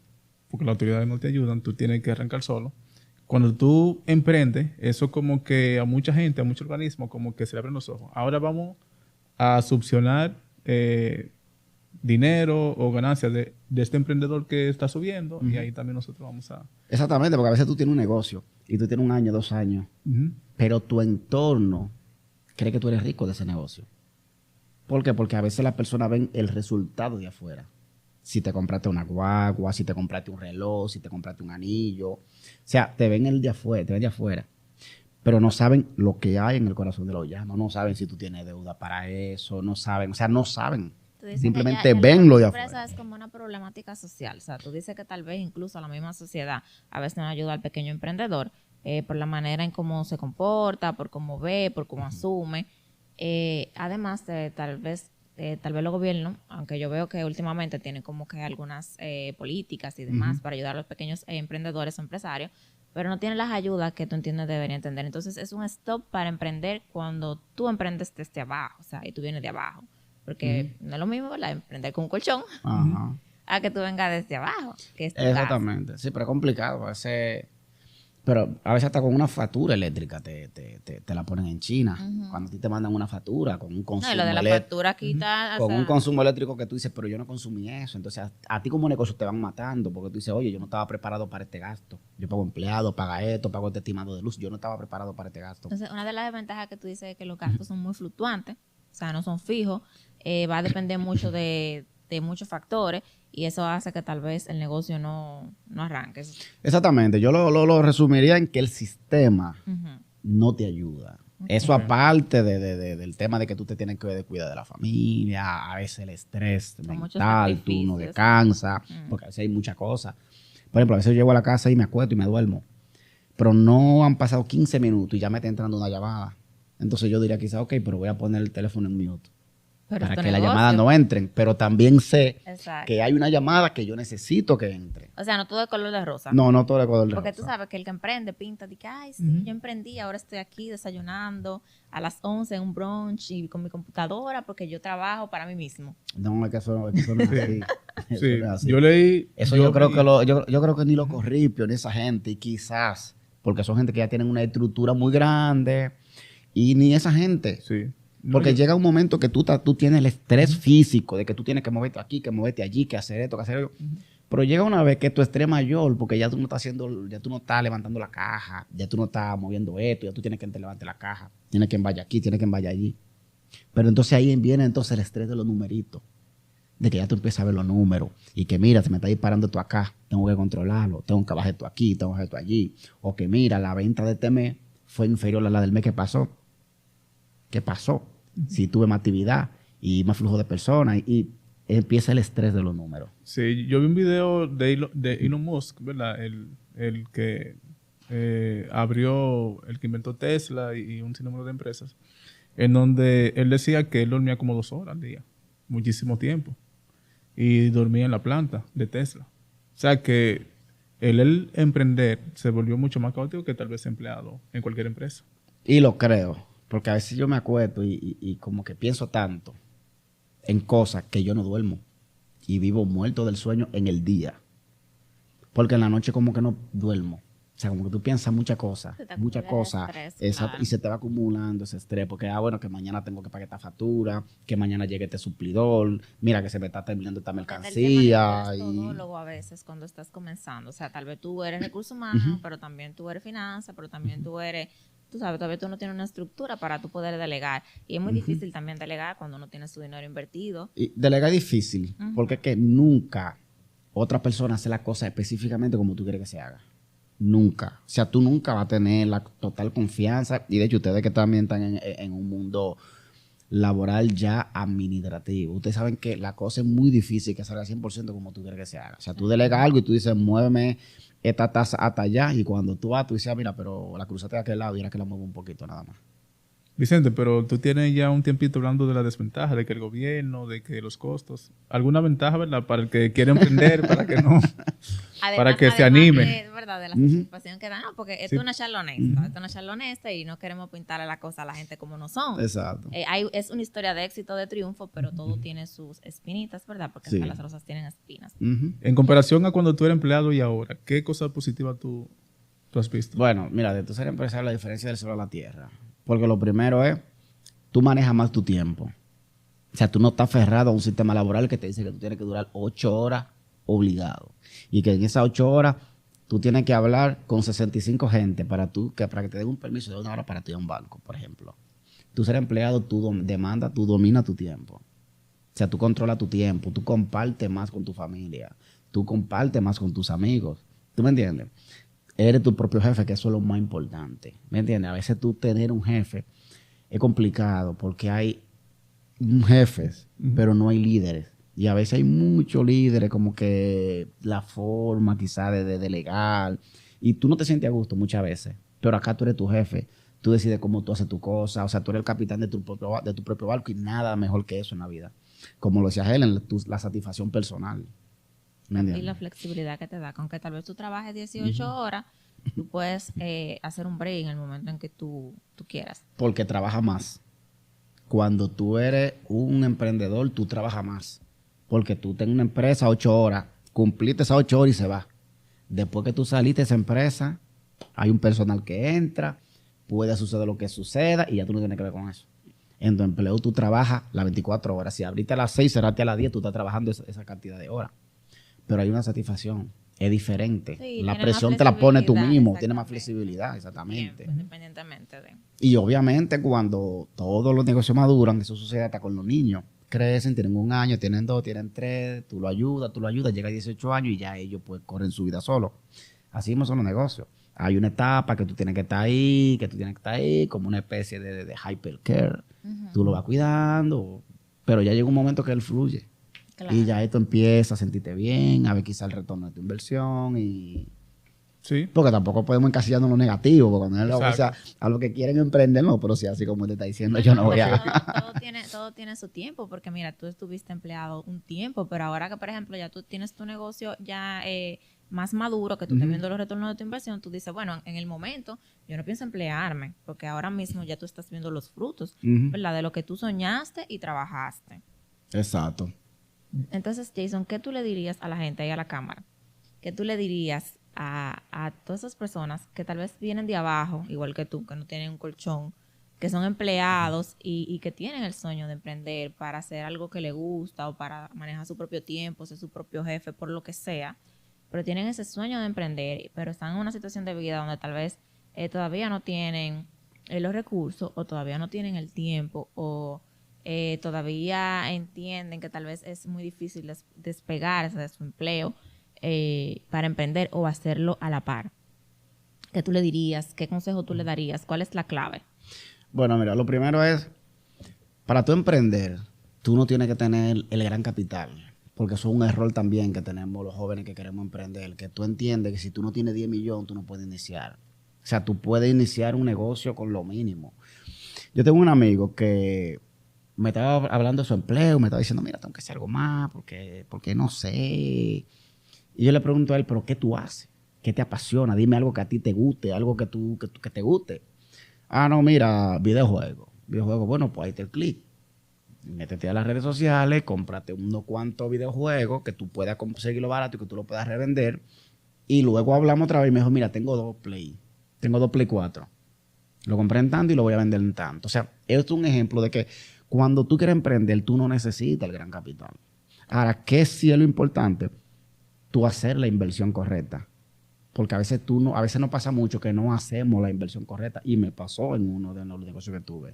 porque las autoridades no te ayudan, tú tienes que arrancar solo. Cuando tú emprendes, eso como que a mucha gente, a muchos organismos, como que se le abren los ojos. Ahora vamos a subvencionar dinero o ganancias de este emprendedor que está subiendo y ahí también nosotros vamos a... Exactamente, porque a veces tú tienes un negocio y tú tienes 1 año, 2 años, pero tu entorno cree que tú eres rico de ese negocio. ¿Por qué? Porque a veces las personas ven el resultado de afuera. Si te compraste una guagua, si te compraste un reloj, si te compraste un anillo. O sea, te ven el de afuera, te ven de afuera. Pero no saben lo que hay en el corazón de los llanos. No saben si tú tienes deuda para eso, no saben. O sea, no saben. Tú dices Simplemente que ya ven lo de la afuera. empresa es como una problemática social. O sea, tú dices que tal vez incluso la misma sociedad a veces no ayuda al pequeño emprendedor por la manera en cómo se comporta, por cómo ve, por cómo asume. Además, tal vez los gobiernos, aunque yo veo que últimamente tienen como que algunas políticas y demás para ayudar a los pequeños emprendedores o empresarios, pero no tienen las ayudas que tú entiendes deberían entender. Entonces, es un stop para emprender cuando tú emprendes desde abajo, o sea, y tú vienes de abajo. Porque no es lo mismo, ¿verdad? Emprender con un colchón Ajá. a que tú vengas desde abajo, que es tu casa. Exactamente. Sí, pero es complicado. Pero a veces hasta con una factura eléctrica te la ponen en China. Cuando a ti te mandan una factura con un consumo No, y lo de la factura aquí está... con un consumo eléctrico que tú dices, pero yo no consumí eso. Entonces, a ti como negocio te van matando porque tú dices, oye, yo no estaba preparado para este gasto. Yo pago empleado, paga esto, pago este estimado de luz. Yo no estaba preparado para este gasto. Entonces, una de las desventajas que tú dices es que los gastos son muy fluctuantes, o sea, no son fijos. Va a depender mucho de muchos factores y eso hace que tal vez el negocio no arranque. Exactamente. Yo lo resumiría en que el sistema Ujú. no te ayuda. Eso aparte del tema de que tú te tienes que cuidar de la familia, a veces el estrés Son muchos mental, tú no sacrificios. descansas, porque a veces hay muchas cosas. Por ejemplo, a veces llego a la casa y me acuesto y me duermo, pero no han pasado 15 minutos y ya me está entrando una llamada. Entonces yo diría quizás, ok, pero voy a poner el teléfono en mute Pero para es tu que las negocio. llamadas no entren, pero también sé Exacto. que hay una llamada que yo necesito que entre. O sea, no todo de color de rosa. No todo el color de Porque rosa. tú sabes que el que emprende pinta de que, ay, sí, yo emprendí, ahora estoy aquí desayunando a las 11 en un brunch y con mi computadora porque yo trabajo para mí mismo. No, es que eso no es así. Eso Sí, no es así. yo leí... Eso yo creo que yo creo que ni los corripios, ni esa gente, y quizás, porque son gente que ya tienen una estructura muy grande, y ni esa gente. Sí. No, Porque yo- llega un momento que tú tienes el estrés físico de que tú tienes que moverte aquí, que moverte allí, que hacer esto, que hacer eso. Pero llega una vez que tu estrés mayor, porque ya tú no estás haciendo, ya tú no estás levantando la caja, ya tú no estás moviendo esto, ya tú tienes que levantar la caja, tienes que vaya aquí, tienes que vaya allí. Pero entonces ahí viene entonces el estrés de los numeritos, de que ya tú empiezas a ver los números y que mira, se me está disparando esto acá, tengo que controlarlo, tengo que bajar esto aquí, tengo que bajar esto allí. O que mira, la venta de este mes fue inferior a la del mes que pasó. ¿Qué pasó? Si tuve más actividad y más flujo de personas y empieza el estrés de los números. Sí, yo vi un video de Elon Musk, ¿verdad? El que abrió, el que inventó Tesla y un sinnúmero de empresas, en donde él decía que él dormía como 2 horas al día, muchísimo tiempo, y dormía en la planta de Tesla. O sea que el emprender se volvió mucho más caótico que tal vez empleado en cualquier empresa. Y lo creo, porque a veces yo me acuesto y como que pienso tanto en cosas que yo no duermo y vivo muerto del sueño en el día. Porque en la noche como que no duermo. O sea, como que tú piensas muchas cosas, Se te acumula el estrés, claro. y se te va acumulando ese estrés. Porque, bueno, que mañana tengo que pagar esta factura, que mañana llegue este suplidor, mira que se me está terminando esta mercancía. El tema de que tú eres todólogo a veces cuando estás comenzando. O sea, tal vez tú eres recursos humanos, pero también tú eres finanzas, pero también tú eres... Tú sabes, todavía tú no tienes una estructura para tú poder delegar. Y es muy difícil también delegar cuando uno tiene su dinero invertido. Y delegar es difícil, porque es que nunca otra persona hace la cosa específicamente como tú quieres que se haga. Nunca. O sea, tú nunca vas a tener la total confianza. Y de hecho, ustedes que también están en un mundo laboral ya administrativo, ustedes saben que la cosa es muy difícil que salga 100% como tú quieres que se haga. O sea, tú delegas algo y tú dices, muéveme esta tasa hasta allá. Y cuando tú vas, tú dices, mira, pero la cruzaste de aquel lado y era que la muevo un poquito nada más. Vicente, pero tú tienes ya un tiempito hablando de la desventaja, de que el gobierno, de que los costos. ¿Alguna ventaja, verdad? Para el que quiere emprender, para que no... para que se animen. Es verdad, de la satisfacción que dan, porque esto es una charla honesta, esto es una charla honesta y no queremos pintarle la cosa a la gente como no son. Exacto. Es una historia de éxito, de triunfo, pero todo tiene sus espinitas, ¿verdad? Porque Sí. hasta las rosas tienen espinas. En comparación a cuando tú eras empleado y ahora, ¿qué cosa positiva tú has visto? Bueno, mira, de tú ser empresario, la diferencia del cielo a la tierra. Porque lo primero es, tú manejas más tu tiempo. O sea, tú no estás aferrado a un sistema laboral que te dice que tú tienes que durar 8 horas obligado. Y que en esas 8 horas tú tienes que hablar con 65 gente para que te den un permiso de 1 hora para ir a un banco, por ejemplo. Tú ser empleado, tú tú dominas tu tiempo. O sea, tú controlas tu tiempo, tú compartes más con tu familia, tú compartes más con tus amigos. ¿Tú me entiendes? Eres tu propio jefe, que eso es lo más importante. ¿Me entiendes? A veces tú tener un jefe es complicado porque hay jefes, pero no hay líderes. Y a veces hay muchos líderes, como que la forma quizá de delegar. Y tú no te sientes a gusto muchas veces. Pero acá tú eres tu jefe. Tú decides cómo tú haces tu cosa. O sea, tú eres el capitán de tu propio barco y nada mejor que eso en la vida. Como lo decía Helen, la satisfacción personal. ¿Me Y entiendes? la flexibilidad que te da, con que tal vez tú trabajes 18 horas, tú puedes hacer un break en el momento en que tú quieras. Porque trabaja más. Cuando tú eres un emprendedor, tú trabajas más. Porque tú tenés una empresa 8 horas, cumpliste esas 8 horas y se va. Después que tú saliste de esa empresa, hay un personal que entra, puede suceder lo que suceda y ya tú no tienes que ver con eso. En tu empleo tú trabajas las 24 horas. Si abriste a las 6, cerraste a las 10, tú estás trabajando esa cantidad de horas. Pero hay una satisfacción. Es diferente. Sí, la tiene presión más te la pones tú flexibilidad, mismo. Tiene más exactamente. flexibilidad, exactamente. Tiempo, independientemente de... Y obviamente cuando todos los negocios maduran, eso sucede hasta con los niños. Crecen, tienen 1 año, tienen 2, tienen 3, tú lo ayudas, llega a 18 años y ya ellos pues corren su vida solos. Así mismo son los negocios. Hay una etapa que tú tienes que estar ahí, como una especie de hypercare. Tú lo vas cuidando, pero ya llega un momento que él fluye. Claro. Y ya esto empieza a sentirte bien, a ver quizá el retorno de tu inversión y... Sí. Porque tampoco podemos encasillarnos en lo negativo, porque cuando Exacto. o sea, a lo que quieren emprender, no, pero si así como te está diciendo, yo no voy a... Todo tiene su tiempo, porque mira, tú estuviste empleado un tiempo, pero ahora que, por ejemplo, ya tú tienes tu negocio ya más maduro, que tú estás viendo los retornos de tu inversión, tú dices, bueno, en el momento yo no pienso emplearme, porque ahora mismo ya tú estás viendo los frutos, ¿verdad? De lo que tú soñaste y trabajaste. Exacto. Entonces, Jason, ¿qué tú le dirías a la gente ahí a la cámara? ¿Qué tú le dirías a todas esas personas que tal vez vienen de abajo, igual que tú, que no tienen un colchón, que son empleados y que tienen el sueño de emprender para hacer algo que les gusta o para manejar su propio tiempo, ser su propio jefe, por lo que sea, pero tienen ese sueño de emprender, pero están en una situación de vida donde tal vez todavía no tienen los recursos o todavía no tienen el tiempo o todavía entienden que tal vez es muy difícil despegarse de su empleo para emprender o hacerlo a la par? ¿Qué tú le dirías? ¿Qué consejo tú le darías? ¿Cuál es la clave? Bueno, mira, lo primero es, para tú emprender, tú no tienes que tener el gran capital, porque eso es un error también que tenemos los jóvenes que queremos emprender, que tú entiendes que si tú no tienes 10 millones, tú no puedes iniciar. O sea, tú puedes iniciar un negocio con lo mínimo. Yo tengo un amigo que me estaba hablando de su empleo, me estaba diciendo, mira, tengo que hacer algo más, porque no sé. Y yo le pregunto a él, ¿pero qué tú haces? ¿Qué te apasiona? Dime algo que a ti te guste, algo que te guste. Ah, no, mira, videojuegos. Videojuegos, bueno, pues ahí te el clic. Métete a las redes sociales, cómprate unos cuantos videojuegos que tú puedas conseguirlo barato y que tú lo puedas revender. Y luego hablamos otra vez y me dijo, mira, tengo 2 Play 4. Lo compré en tanto y lo voy a vender en tanto. O sea, esto es un ejemplo de que cuando tú quieres emprender, tú no necesitas el gran capital. Ahora, ¿qué sí es lo importante? Tú hacer la inversión correcta. Porque a veces no pasa mucho que no hacemos la inversión correcta. Y me pasó en uno de los negocios que tuve.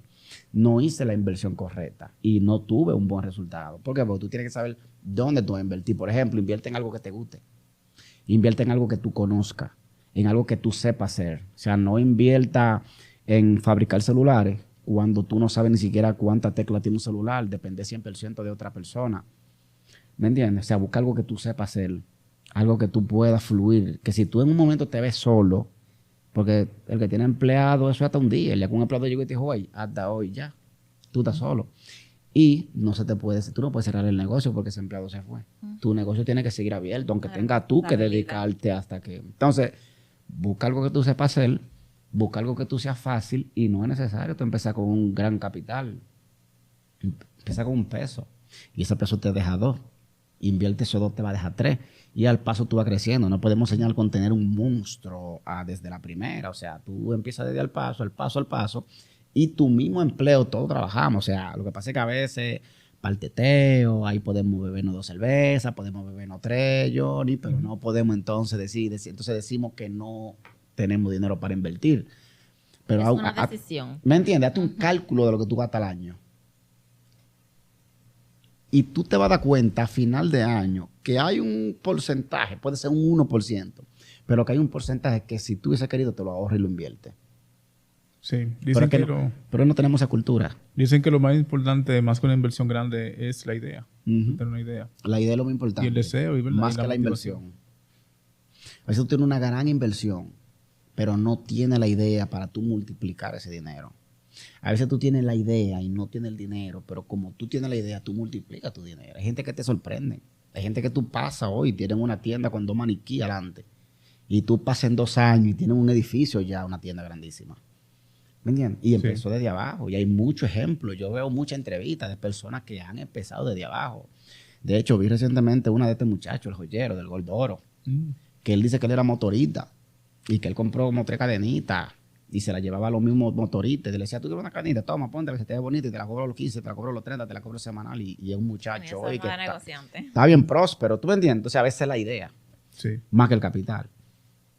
No hice la inversión correcta y no tuve un buen resultado. ¿Por qué? Porque tú tienes que saber dónde tú vas a invertir. Por ejemplo, invierte en algo que te guste. Invierte en algo que tú conozcas. En algo que tú sepas hacer. O sea, no invierta en fabricar celulares cuando tú no sabes ni siquiera cuántas teclas tiene un celular. Depende 100% de otra persona. ¿Me entiendes? O sea, busca algo que tú sepas hacer. Algo que tú puedas fluir. Que si tú en un momento te ves solo, porque el que tiene empleado, eso es hasta un día. El día que un empleado llegó y te dijo, oye, hasta hoy ya. Tú estás solo. Y tú no puedes cerrar el negocio porque ese empleado se fue. Tu negocio tiene que seguir abierto, aunque tengas tú que dedicarte hasta que... Entonces, busca algo que tú sepas hacer, busca algo que tú sea fácil y no es necesario tú empezar con un gran capital. Empieza con un peso y ese peso te deja 2. Invierte esos 2, te va a dejar 3. Y al paso tú vas creciendo. No podemos soñar con tener un monstruo desde la primera. O sea, tú empiezas desde al paso. Y tu mismo empleo, todos trabajamos. O sea, lo que pasa es que a veces, para el teteo, ahí podemos bebernos 2 cervezas, podemos bebernos 3, Johnny, pero no podemos entonces entonces decimos que no tenemos dinero para invertir. Pero es una decisión. ¿Me entiendes? Hazte un cálculo de lo que tú gastas al año. Y tú te vas a dar cuenta a final de año que hay un porcentaje, puede ser un 1%, pero que hay un porcentaje que si tú hubiese querido te lo ahorras y lo inviertes. Sí, dicen pero no tenemos esa cultura. Dicen que lo más importante, más que una inversión grande, es la idea. Tener una idea. La idea es lo más importante. Y el deseo. Y más que la inversión. A veces tú tienes una gran inversión, pero no tienes la idea para tú multiplicar ese dinero. A veces tú tienes la idea y no tienes el dinero, pero como tú tienes la idea, tú multiplicas tu dinero. Hay gente que te sorprende. Hay gente que tú pasas hoy, tienen una tienda con 2 maniquí adelante. Y tú pasas en 2 años y tienen un edificio ya, una tienda grandísima. ¿Me entiendes? Y empezó desde abajo. Y hay muchos ejemplos. Yo veo muchas entrevistas de personas que han empezado desde abajo. De hecho, vi recientemente una de este muchacho, el joyero del Gol de Oro, que él dice que él era motorista y que él compró como 3 cadenitas y se la llevaba a los mismos motoristas. Y le decía, tú quieres una cadenita, toma, ponte, que se te ve bonita y te la cobro los 15, te la cobro los 30, te la cobro semanal. Y es un muchacho hoy que está bien próspero. ¿Tú me entiendes? Entonces, a veces es la idea, más que el capital.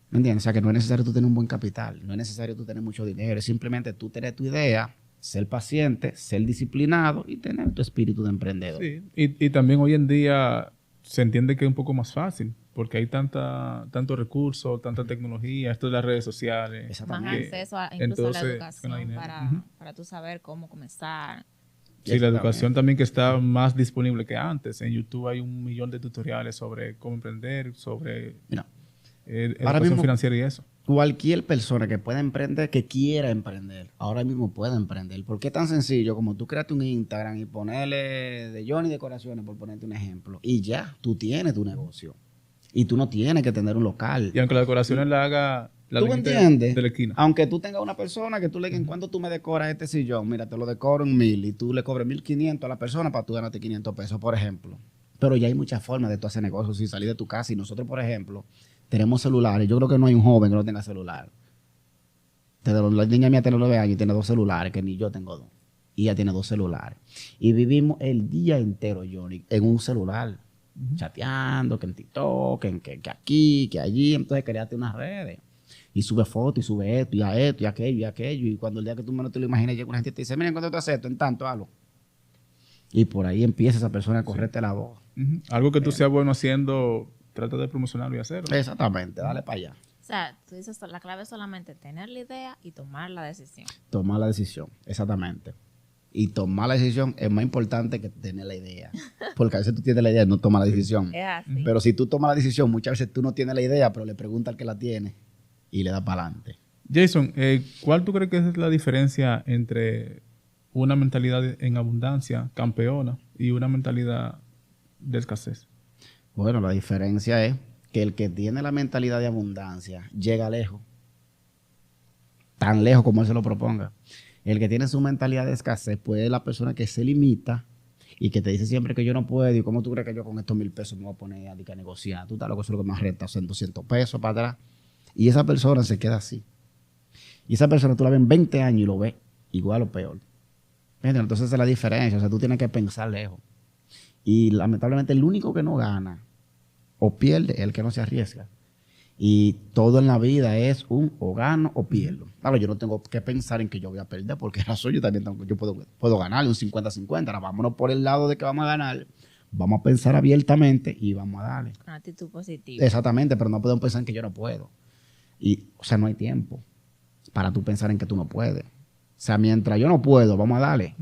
¿Me entiendes? O sea, que no es necesario tú tener un buen capital, no es necesario tú tener mucho dinero, es simplemente tú tener tu idea, ser paciente, ser disciplinado y tener tu espíritu de emprendedor. Sí, y también hoy en día se entiende que es un poco más fácil, porque hay tantos recursos, tanta tecnología, esto de las redes sociales. Más acceso incluso a la educación para tú saber cómo comenzar. Sí, la educación también que está más disponible que antes. En YouTube hay 1 millón de tutoriales sobre cómo emprender, sobre educación financiera y eso. Cualquier persona que pueda emprender, que quiera emprender, ahora mismo puede emprender. Porque es tan sencillo como tú crearte un Instagram y ponerle de Johnny Decoraciones, por ponerte un ejemplo, y ya, tú tienes tu negocio. Y tú no tienes que tener un local. Y aunque la decoración la haga ¿tú me entiendes? De la esquina. Aunque tú tengas una persona que tú le digas, ¿cuándo tú me decoras este sillón? Mira, te lo decoro en 1,000 y tú le cobres 1,500 a la persona para tú ganarte 500 pesos, por ejemplo. Pero ya hay muchas formas de tú hacer negocios sin salir de tu casa. Y nosotros, por ejemplo, tenemos celulares. Yo creo que no hay un joven que no tenga celular. La niña mía tiene 9 años y tiene 2 celulares, que ni yo tengo 2. Y ella tiene 2 celulares. Y vivimos el día entero, Johnny, en un celular. Chateando, que en TikTok, que aquí, que allí. Entonces, creaste unas redes. Y sube fotos, y sube esto, y aquello, y aquello. Y cuando el día que tú menos te lo imaginas, llega una gente y te dice, miren, ¿cuánto te haces esto? En tanto, hazlo. Y por ahí empieza esa persona a correrte la voz. Algo que tú seas bueno haciendo, trata de promocionarlo y hacerlo. Exactamente, dale para allá. O sea, tú dices, la clave es solamente tener la idea y tomar la decisión. Tomar la decisión, exactamente. Y tomar la decisión es más importante que tener la idea. Porque a veces tú tienes la idea y no tomas la decisión. Es así. Pero si tú tomas la decisión, muchas veces tú no tienes la idea, pero le preguntas al que la tiene y le da para adelante. Jason, ¿cuál tú crees que es la diferencia entre una mentalidad en abundancia campeona y una mentalidad de escasez? Bueno, la diferencia es que el que tiene la mentalidad de abundancia llega lejos. Tan lejos como él se lo proponga. El que tiene su mentalidad de escasez, pues es la persona que se limita y que te dice siempre que yo no puedo. ¿Y cómo tú crees que yo con estos 1,000 pesos me voy a poner a negociar? Tú estás loco, eso es lo que más renta, son 200 pesos para atrás. Y esa persona se queda así. Y esa persona tú la ves en 20 años y lo ves igual o peor. Entonces esa es la diferencia. O sea, tú tienes que pensar lejos. Y lamentablemente el único que no gana o pierde es el que no se arriesga. Y todo en la vida es un o gano o pierdo. Claro, yo no tengo que pensar en que yo voy a perder, porque razón yo también yo puedo ganarle un 50-50. Ahora vámonos por el lado de que vamos a ganar. Vamos a pensar abiertamente y vamos a darle. Con actitud positiva. Exactamente, pero no podemos pensar en que yo no puedo. Y, o sea, no hay tiempo para tú pensar en que tú no puedes. O sea, mientras yo no puedo, vamos a darle.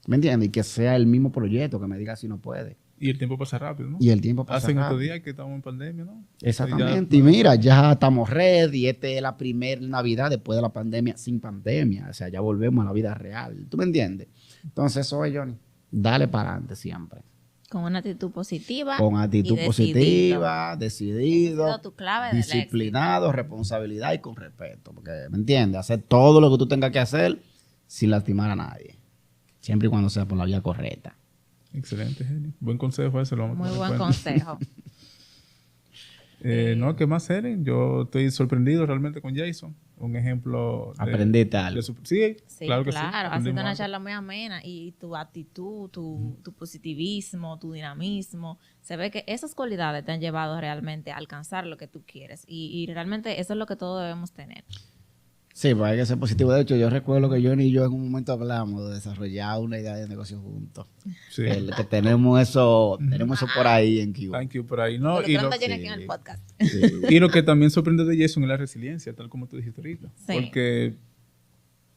¿Me entiendes? Y que sea el mismo proyecto que me diga si no puede. Y el tiempo pasa rápido, ¿no? Y el tiempo pasa rápido. Hace rápido. estos días que estamos en pandemia, ¿no? Exactamente. Y mira, ya estamos ready. Esta es la primera Navidad después de la pandemia, sin pandemia. O sea, ya volvemos a la vida real. ¿Tú me entiendes? Entonces, eso es, Johnny. Dale para adelante siempre. Con una actitud positiva. Con actitud positiva, decidido, tu clave disciplinado, responsabilidad y con respeto. Porque, ¿me entiendes? Hacer todo lo que tú tengas que hacer sin lastimar a nadie. Siempre y cuando sea por la vía correcta. Excelente, Helen. Buen consejo ese. Lo vamos a Muy buen consejo. No, ¿qué más, Helen? Yo estoy sorprendido realmente con Jason. Un ejemplo. Aprendiste algo. Sí, claro que sí. Ha sido una charla muy amena y tu actitud, tu positivismo, tu dinamismo. Se ve que esas cualidades te han llevado realmente a alcanzar lo que tú quieres. Y realmente eso es lo que todos debemos tener. Sí, pues hay que ser positivo. De hecho, yo recuerdo que Johnny y yo en un momento hablamos de desarrollar una idea de negocio juntos. Sí. Que tenemos eso por ahí en Cuba. Thank you, por ahí. No, y lo, aquí en el podcast. Sí. Y lo que también sorprende de Jason es la resiliencia, tal como tú dijiste ahorita. Sí. Porque,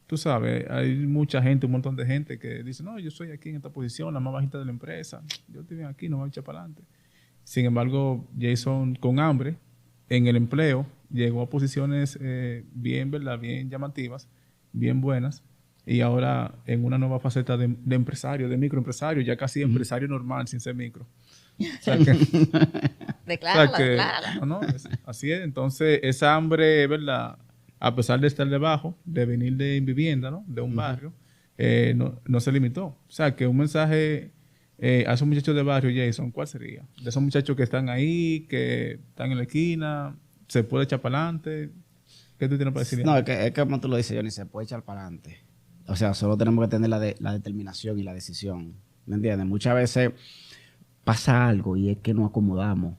tú sabes, hay mucha gente, un montón de gente que dice, no, yo soy aquí en esta posición, la más bajita de la empresa. Yo estoy bien aquí, no me voy a echar para adelante. Sin embargo, Jason, con hambre, en el empleo, llegó a posiciones bien, ¿verdad? Bien llamativas, bien buenas, y ahora en una nueva faceta de empresario, de microempresario, ya casi empresario normal, sin ser micro. O sea que, decláralo. No, así es. Entonces, esa hambre, ¿verdad? A pesar de estar debajo, de venir de vivienda, ¿no? De un barrio, no se limitó. O sea, que un mensaje A esos muchachos de barrio, Jason, ¿cuál sería? De esos muchachos que están ahí, que están en la esquina, se puede echar para adelante. ¿Qué tú tienes para decir? No, es que como tú lo dices, Johnny, se puede echar para adelante. O sea, solo tenemos que tener la determinación y la decisión. ¿Me entiendes? Muchas veces pasa algo y es que nos acomodamos.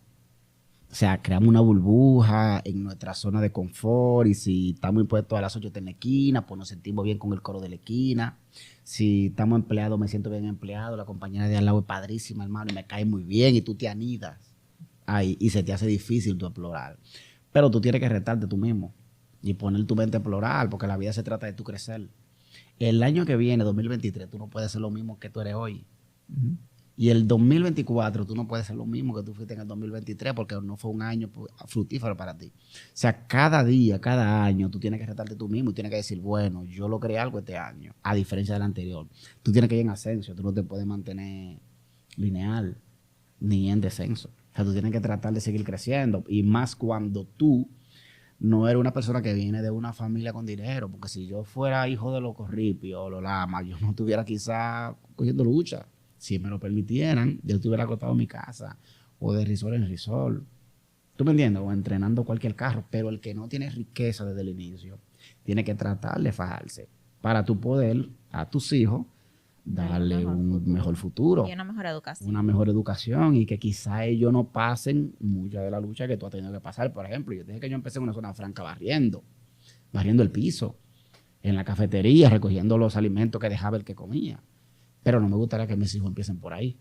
O sea, creamos una burbuja en nuestra zona de confort y si estamos impuestos a las 8 en la esquina, pues nos sentimos bien con el coro de la esquina. Si estamos empleados, me siento bien empleado. La compañera de al lado es padrísima, hermano, y me cae muy bien y tú te anidas ahí y se te hace difícil tú explorar. Pero tú tienes que retarte tú mismo y poner tu mente a explorar porque la vida se trata de tú crecer. El año que viene, 2023, tú no puedes ser lo mismo que tú eres hoy. Uh-huh. Y el 2024 tú no puedes ser lo mismo que tú fuiste en el 2023 porque no fue un año fructífero para ti. O sea, cada día, cada año tú tienes que retarte tú mismo y tienes que decir, bueno, yo logré algo este año, a diferencia del anterior. Tú tienes que ir en ascenso, tú no te puedes mantener lineal ni en descenso. O sea, tú tienes que tratar de seguir creciendo y más cuando tú no eres una persona que viene de una familia con dinero, porque si yo fuera hijo de los Corripio o los Lama, yo no estuviera quizá cogiendo lucha. Si me lo permitieran, yo estuviera acostado en mi casa o de risol en risol. ¿Tú me entiendes? O entrenando cualquier carro. Pero el que no tiene riqueza desde el inicio tiene que tratar de fajarse para tu poder a tus hijos darle un mejor futuro. Y una mejor educación. Una mejor educación y que quizá ellos no pasen mucha de la lucha que tú has tenido que pasar. Por ejemplo, yo dije que yo empecé en una zona franca barriendo el piso, en la cafetería, recogiendo los alimentos que dejaba el que comía. Pero no me gustaría que mis hijos empiecen por ahí.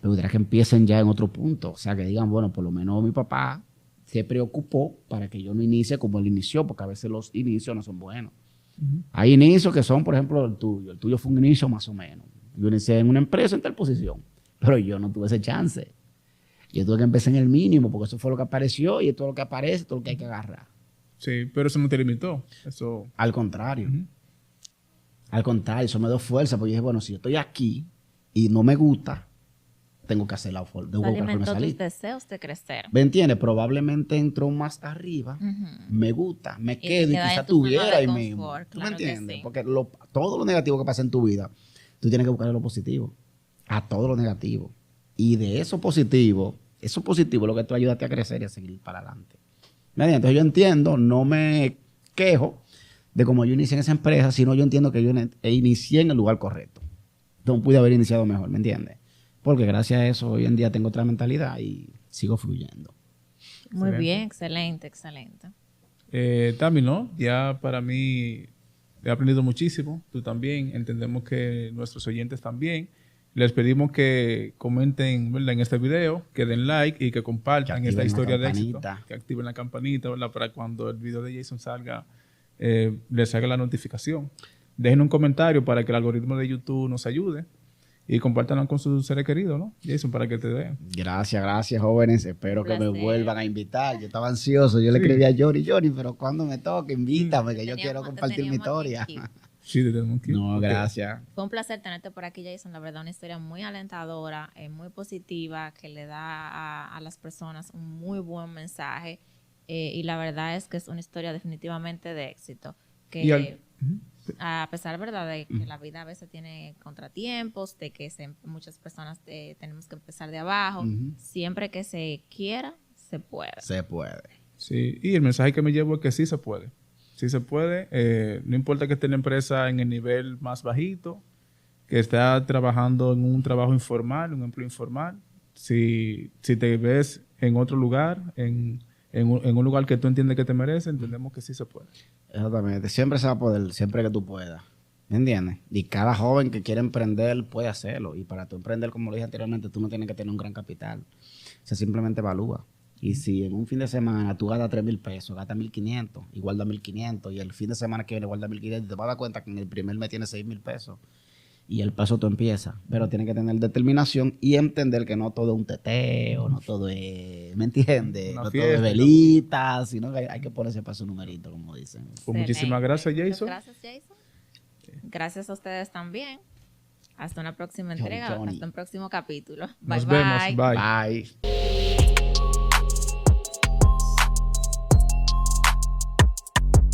Me gustaría que empiecen ya en otro punto. O sea, que digan, bueno, por lo menos mi papá se preocupó para que yo no inicie como él inició, porque a veces los inicios no son buenos. Uh-huh. Hay inicios que son, por ejemplo, el tuyo. El tuyo fue un inicio más o menos. Yo inicié en una empresa en tal posición, pero yo no tuve ese chance. Yo tuve que empezar en el mínimo, porque eso fue lo que apareció y todo lo que aparece, todo lo que hay que agarrar. Sí, pero eso no te limitó. Eso... Al contrario. Uh-huh. Al contrario, eso me dio fuerza, porque dije, bueno, si yo estoy aquí y no me gusta, tengo que hacer la forma de salir. Tus deseos de crecer. ¿Me entiendes? Probablemente entro más arriba, me gusta, me quedo y quizá tuviera ahí mismo. ¿Tú me entiendes? Sí. Porque todo lo negativo que pasa en tu vida, tú tienes que buscarle lo positivo a todo lo negativo. Y de eso positivo es lo que tú ayudaste a crecer y a seguir para adelante. ¿Me entiendes? Entonces yo entiendo, no me quejo de cómo yo inicié en esa empresa, sino yo entiendo que yo inicié en el lugar correcto. Entonces pude haber iniciado mejor, ¿me entiendes? Porque gracias a eso hoy en día tengo otra mentalidad y sigo fluyendo. Muy bien, excelente. Tami, ¿no? Ya para mí he aprendido muchísimo. Tú también. Entendemos que nuestros oyentes también. Les pedimos que comenten, ¿verdad?, en este video, que den like y que compartan esta historia de éxito. Que activen la campanita, ¿verdad?, para cuando el video de Jason salga, les haga la notificación. Dejen un comentario para que el algoritmo de YouTube nos ayude y compártanlo con sus seres queridos, ¿no? Jason, para que te vean. Gracias, jóvenes. Espero que me vuelvan a invitar. Yo estaba ansioso. Yo le escribí a Johnny, pero cuando me toque, invítame, que yo quiero compartir mi historia. Sí, te tenemos que ir. No, gracias. Fue un placer tenerte por aquí, Jason. La verdad, una historia muy alentadora, muy positiva, que le da a las personas un muy buen mensaje. Y la verdad es que es una historia definitivamente de éxito. Que a pesar, ¿verdad?, de que la vida a veces tiene contratiempos, de que muchas personas tenemos que empezar de abajo, siempre que se quiera, se puede. Se puede. Sí, y el mensaje que me llevo es que sí se puede. Sí se puede. No importa que esté en la empresa en el nivel más bajito, que está trabajando en un trabajo informal, un empleo informal. Si te ves en otro lugar, en un lugar que tú entiendes que te merece, entendemos que sí se puede. Exactamente. Siempre se va a poder, siempre que tú puedas. ¿Me entiendes? Y cada joven que quiere emprender puede hacerlo. Y para tú emprender, como lo dije anteriormente, tú no tienes que tener un gran capital. O sea, simplemente evalúa. Y si en un fin de semana tú gastas 3,000 pesos, gastas 1,500 y guardas 1,500, y el fin de semana que viene guardas 1,500, te vas a dar cuenta que en el primer mes tienes 6,000 pesos. Y el paso tú empiezas. Pero tienes que tener determinación y entender que no todo es un teteo, no todo es, ¿me entiendes? No todo es velitas, sino que hay que ponerse para su numerito, como dicen. Pues muchísimas gracias, Jason. Gracias, Jason. Gracias a ustedes también. Hasta una próxima entrega, hasta un próximo capítulo. Nos vemos. Bye. Bye.